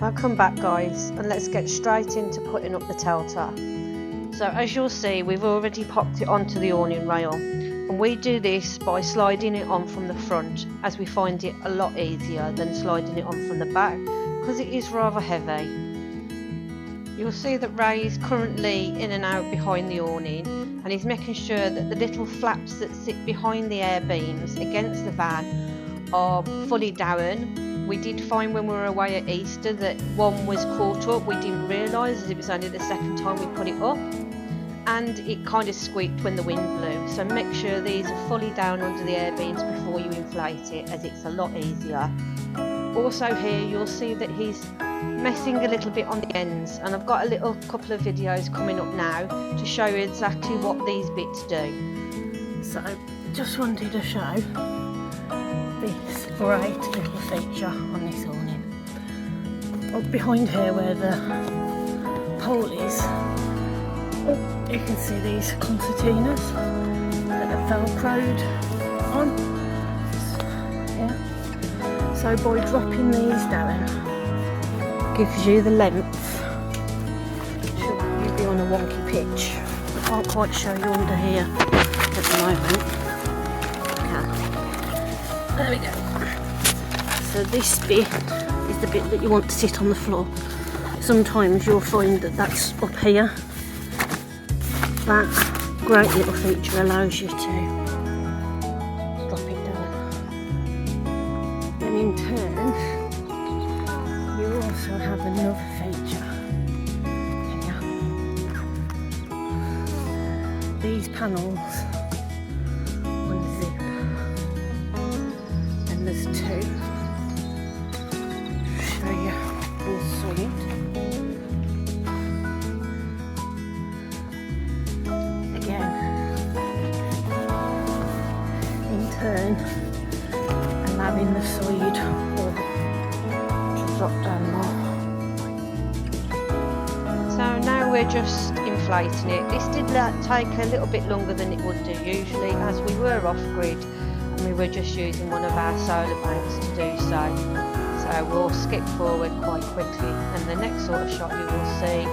Welcome back guys, and let's get straight into putting up the Telta. So as you'll see, we've already popped it onto the awning rail, and we do this by sliding it on from the front, as we find it a lot easier than sliding it on from the back because it is rather heavy. You'll see that Ray is currently in and out behind the awning, and he's making sure that the little flaps that sit behind the air beams against the van are fully down. We did find when we were away at Easter that one was caught up. We didn't realise, as it was only the second time we put it up, and it kind of squeaked when the wind blew. So make sure these are fully down under the air beams before you inflate it, as it's a lot easier. Also here you'll see that he's messing a little bit on the ends, and I've got a couple of videos coming up now to show you exactly what these bits do. So just wanted to show this great little feature on this awning. Up behind here where the pole is, you can see these concertinas that are velcroed on. Yeah. So by dropping these down, gives you the length. You'll be on a wonky pitch. I can't quite show you under here at the moment. There we go. So this bit is the bit that you want to sit on the floor. Sometimes you'll find that that's up here. That great little feature allows you to drop it down. And in turn, you also have another feature here. These panels unzip. There's two. Show you inside. Again, in turn, allowing the side to drop down more. So now we're just inflating it. This did take a little bit longer than it would do usually, as we were off grid. We were just using one of our solar banks to do so we'll skip forward quite quickly, and the next sort of shot you will see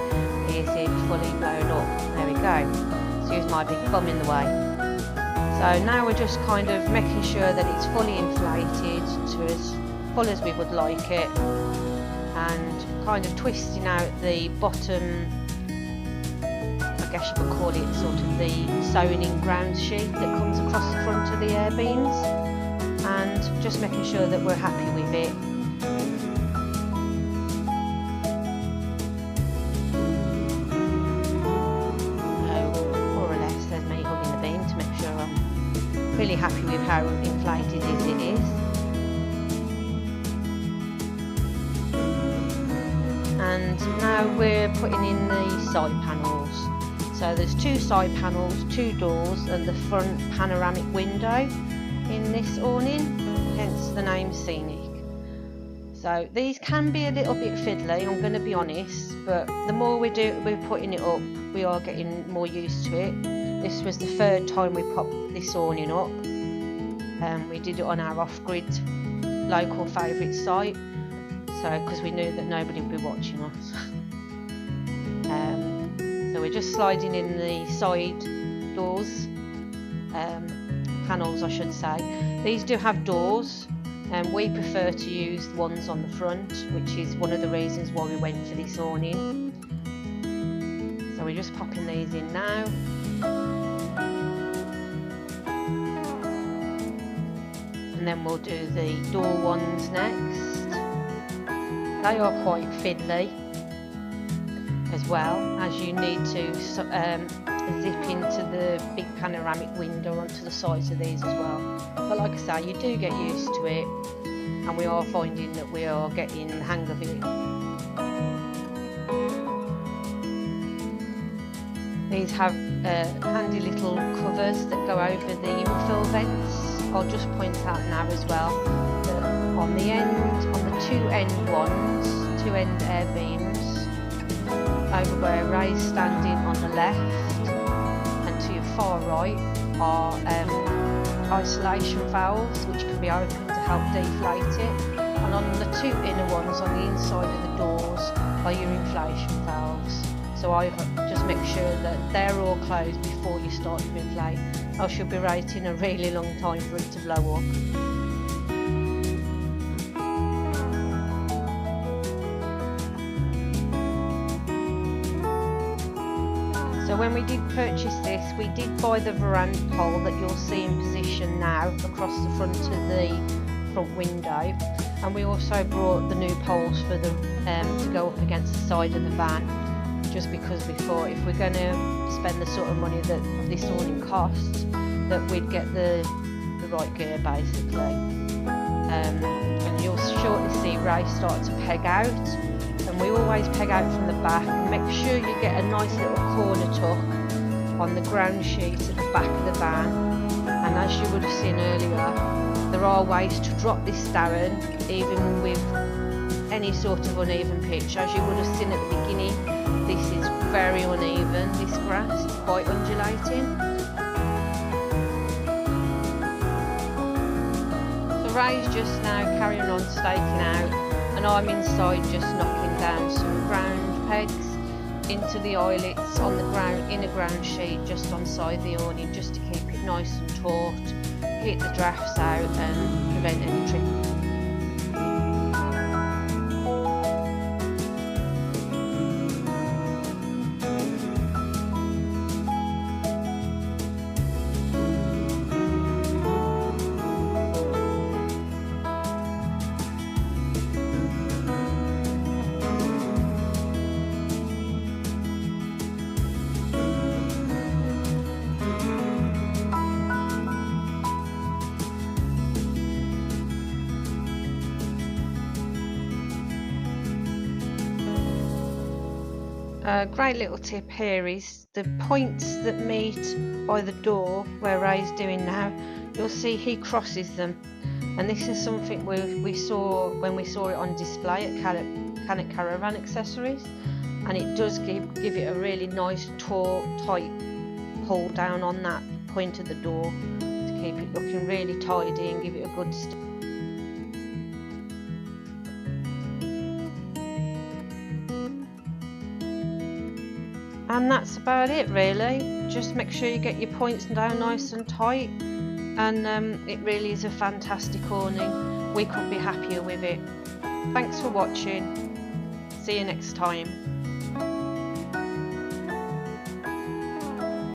is it fully blown up. There we go. Excuse my big bum in the way. So now we're just kind of making sure that it's fully inflated to as full as we would like it, and kind of twisting out the bottom, I guess you could call it sort of the sewn-in ground sheet that comes across the front of the air beams, and just making sure that we're happy with it. More or less, there's me hugging the beam to make sure I'm really happy with how inflated it is. And now we're putting in the side panels. So there's two side panels, two doors, and the front panoramic window in this awning, hence the name Scenic. So these can be a little bit fiddly, I'm going to be honest, but the more we're putting it up, we are getting more used to it. This was the third time we popped this awning up. We did it on our off-grid local favourite site, so because we knew that nobody would be watching us. So we're just sliding in the side doors, panels I should say. These do have doors, and we prefer to use the ones on the front, which is one of the reasons why we went for this awning. So we're just popping these in now. And then we'll do the door ones next. They are quite fiddly as well, as you need to zip into the big panoramic window onto the sides of these as well. But like I say, you do get used to it, and we are finding that we are getting the hang of it. These have handy little covers that go over the infill vents. I'll just point out now as well that on the two end air beams, over where Ray's standing on the left and to your far right are isolation valves which can be opened to help deflate it. and on the two inner ones on the inside of the doors are your inflation valves. So I just make sure that they're all closed before you start to inflate, else you'll be waiting a really long time for it to blow up. So when we did purchase this, we did buy the veranda pole that you'll see in position now across the front of the front window, and we also brought the new poles for the to go up against the side of the van, just because we thought if we're going to spend the sort of money that this awning costs, that we'd get the right gear basically. And you'll shortly see Ray start to peg out, and we always peg out from the back. Make sure you get a nice little corner tuck on the ground sheet at the back of the van, and as you would have seen earlier, there are ways to drop this down even with any sort of uneven pitch. As you would have seen at the beginning, this is very uneven, this grass, it's quite undulating. So Ray's just now carrying on staking out, and I'm inside just knocking down some ground pegs into the eyelets on the ground, inner ground sheet just on side the awning, just to keep it nice and taut, keep the drafts out and prevent any tripping. A great little tip here is the points that meet by the door where Ray's doing now, you'll see he crosses them, and this is something we saw when we saw it on display at Canet Caravan Accessories, and it does give it a really nice taut, tight pull down on that point of the door to keep it looking really tidy and give it a good start. And that's about it really. Just make sure you get your points down nice and tight, and it really is a fantastic awning. We couldn't be happier with it. Thanks for watching. See you next time.